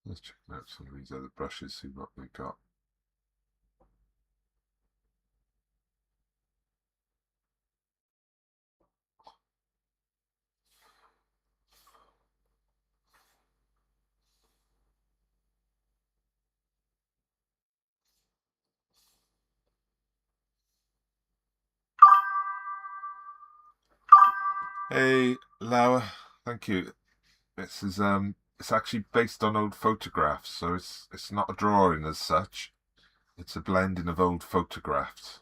Let's check out some of these other brushes, see what we got. Hey, Laura, thank you. This is it's actually based on old photographs, so it's not a drawing as such. It's a blending of old photographs.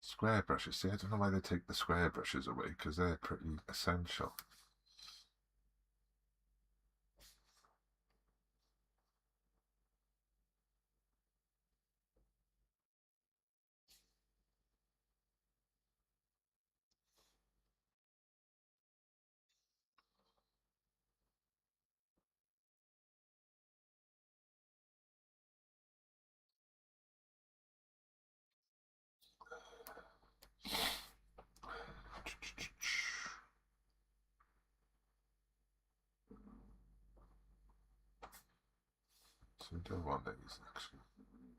Square brushes. See, I don't know why they take the square brushes away, because they're pretty essential. So we don't want these, actually.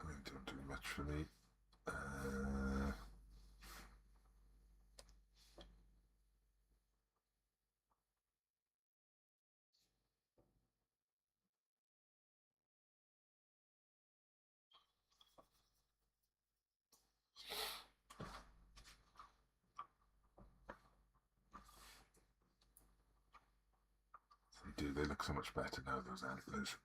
They don't do much for me. They look so much better now, those antlers.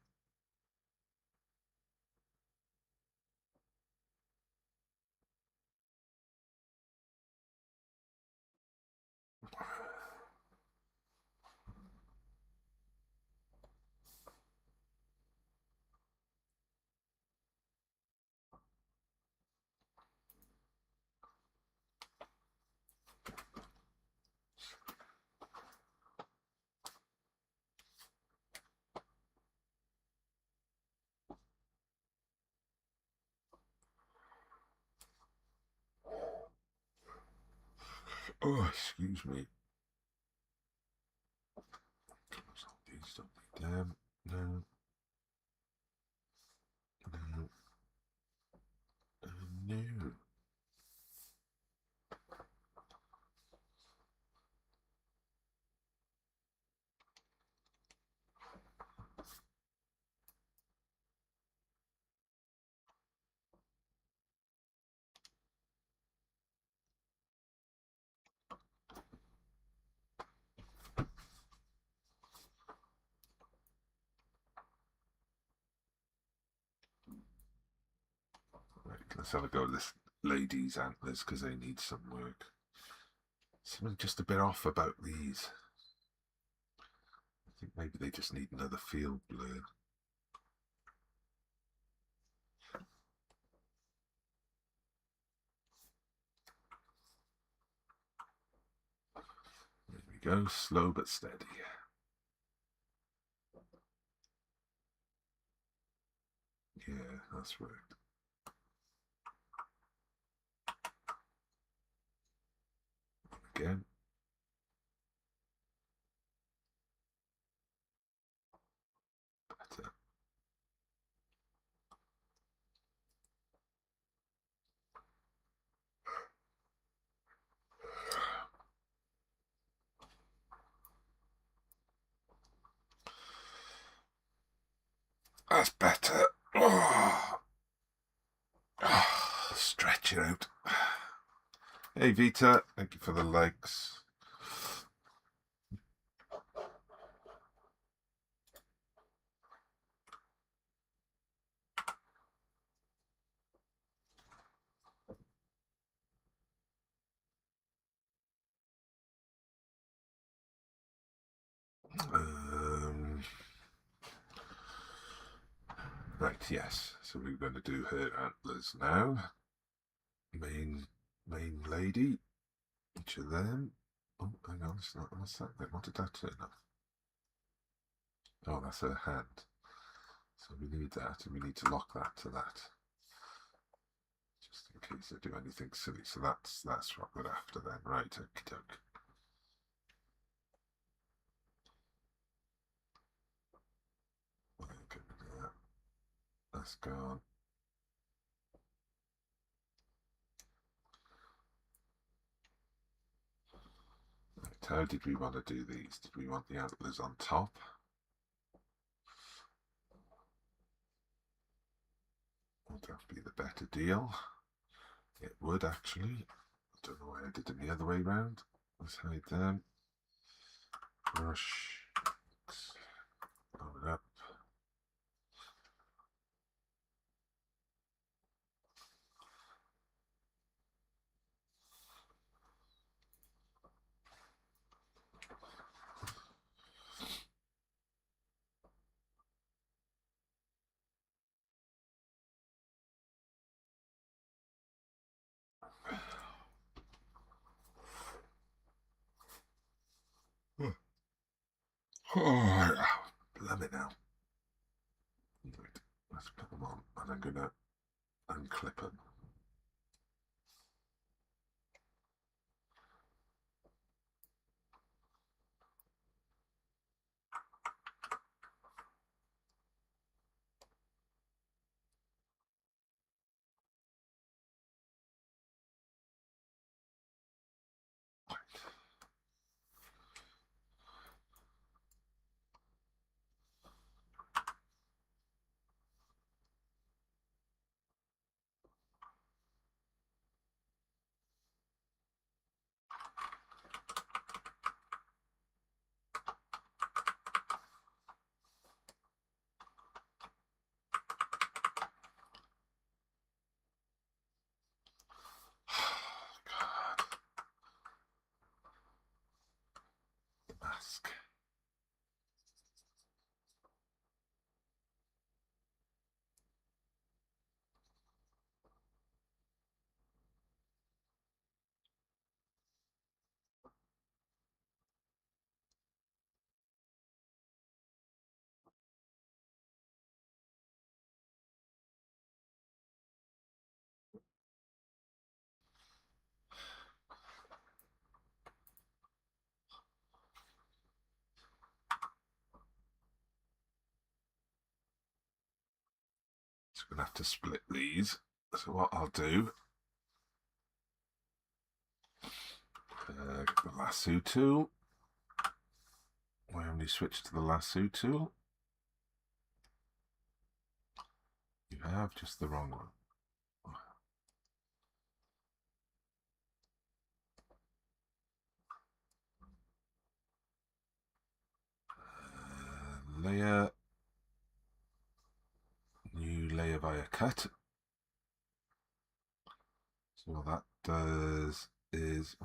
Oh, excuse me. These don't need them. No. No. No. Right, let's have a go at this lady's antlers, because they need some work. Something just a bit off about these. I think maybe they just need another field blur. There we go, slow but steady. Yeah, that's right. Again. Better. That's better. Oh. Oh, stretch it out. Hey Vita, thank you for the likes. Right, yes. So we're going to do her antlers now. Main lady. Each of them. Oh, hang on, what's that? What did that turn up? Oh, that's her hand. So we need that, and we need to lock that to that, just in case I do anything silly. So that's what we're after then, right? Okie doke. That's gone. Right, how did we want to do these? Did we want the antlers on top? Would that be the better deal? It would actually. I don't know why I did them the other way round. Let's hide them. Brush. Blow it up. Oh, love it now. Right, let's put them on, and I'm going to unclip them. God, the mask. So I'm going to have to split these. So what I'll do, get the lasso tool. I only switch to the lasso tool. You have just the wrong one. Layer, new layer via cut. So what that does is,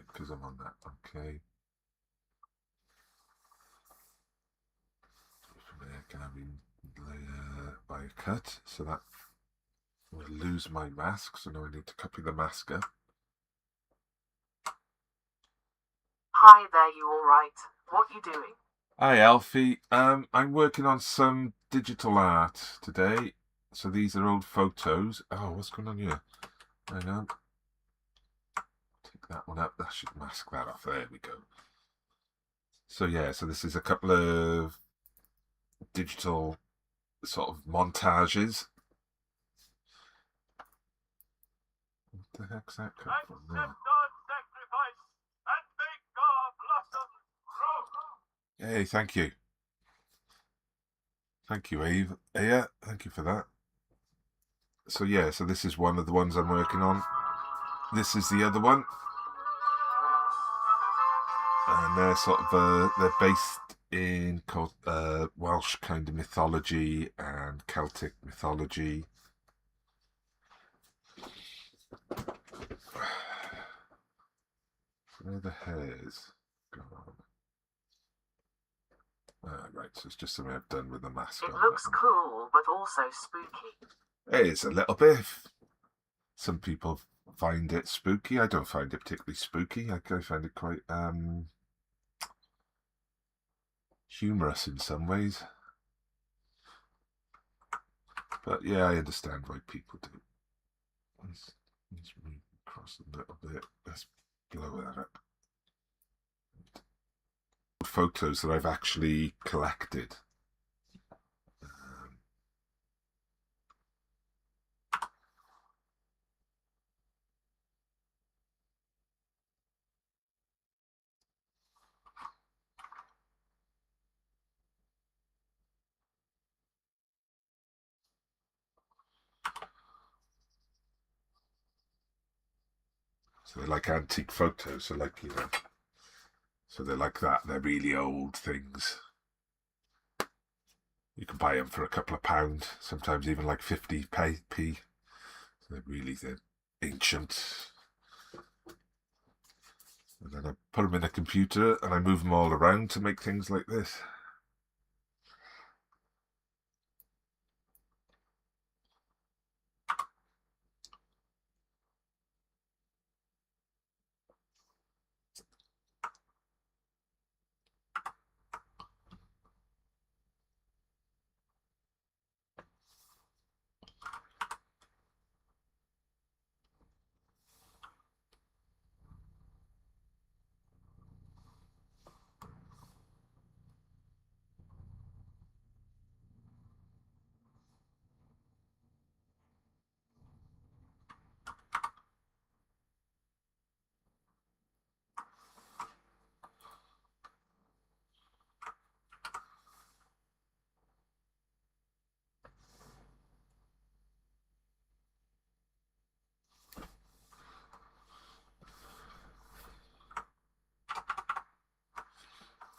because I'm on that, okay. From there, can I be layer via cut? So that will lose my mask, so now I need to copy the mask up. Hi there, you alright? What you doing? Hi Alfie, I'm working on some digital art today. So these are old photos. Oh, what's going on here? I know. Take that one up. That should mask that off. There we go. So yeah, so this is a couple of digital sort of montages. What the heck's that come from there? Hey, thank you. Thank you, Eve. Yeah, thank you for that. So yeah, so this is one of the ones I'm working on. This is the other one. And they're sort of, they're based in Welsh kind of mythology and Celtic mythology. Where are the hairs gone? Right, so it's just something I've done with the mask on. It looks cool, but also spooky. It's a little bit. Some people find it spooky. I don't find it particularly spooky. I find it quite humorous in some ways. But yeah, I understand why people do. Let's move across a little bit. Let's blow that up. Photos that I've actually collected. So they're like antique photos, so like, you know, so they're like that. They're really old things. You can buy them for a couple of pounds, sometimes even like 50p. So they're ancient. And then I put them in a computer and I move them all around to make things like this.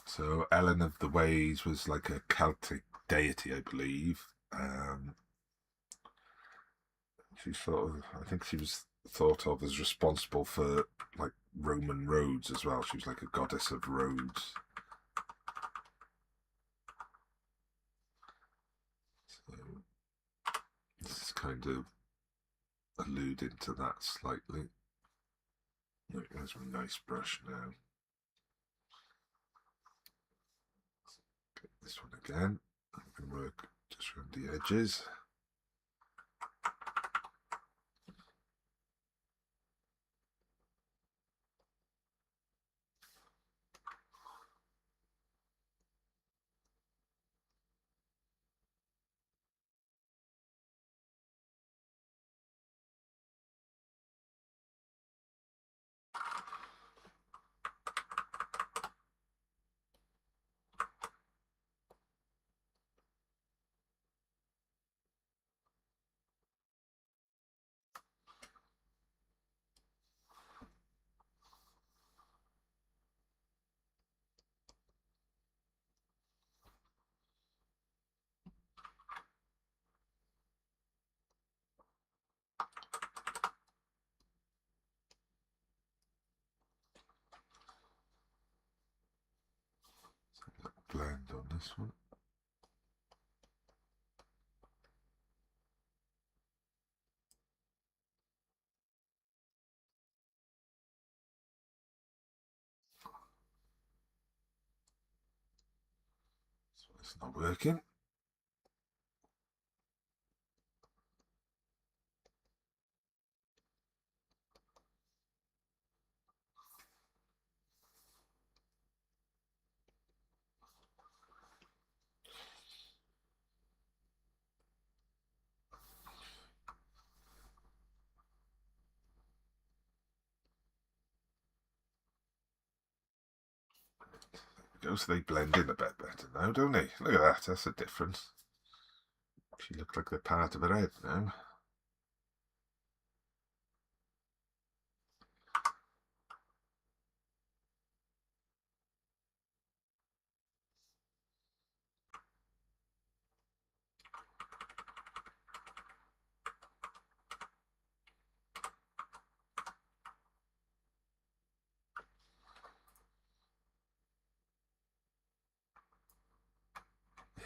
So Ellen of the Ways was like a Celtic deity, I believe. She I think she was thought of as responsible for like Roman roads as well. She was like a goddess of roads. So this is kind of alluding to that slightly. There's my nice brush now. Get this one again. I can work just around the edges. Blend on this one. So it's not working. So they blend in a bit better now, don't they? Look at that, that's a difference. She looks like they're part of her head now.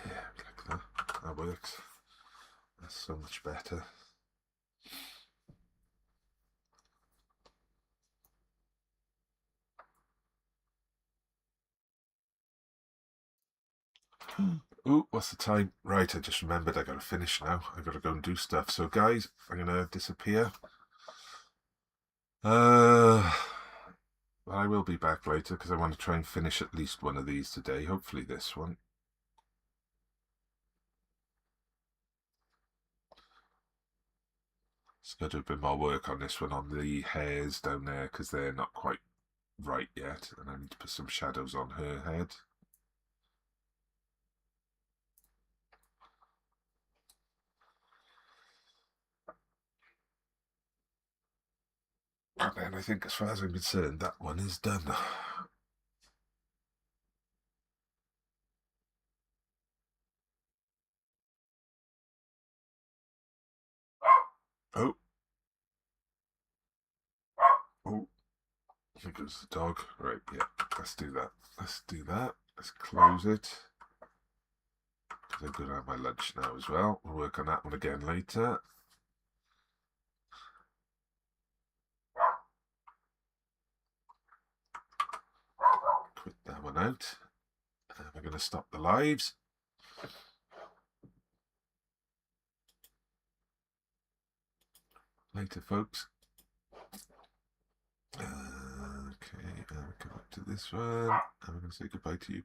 Yeah, like that. That works. That's so much better. Ooh, what's the time? Right, I just remembered I gotta finish now. I gotta go and do stuff. So guys, I'm gonna disappear. I will be back later because I want to try and finish at least one of these today. Hopefully this one. Just got to do a bit more work on this one, on the hairs down there, because they're not quite right yet. And I need to put some shadows on her head. And then I think, as far as I'm concerned, that one is done. Oh. Oh. Here goes the dog. Right, yeah, let's do that. Let's do that. Let's close it. Because I'm going to have my lunch now as well. We'll work on that one again later. Quit that one out. And we're going to stop the lives. Later, folks. Okay, and we come back to this one. And we're going to say goodbye to you.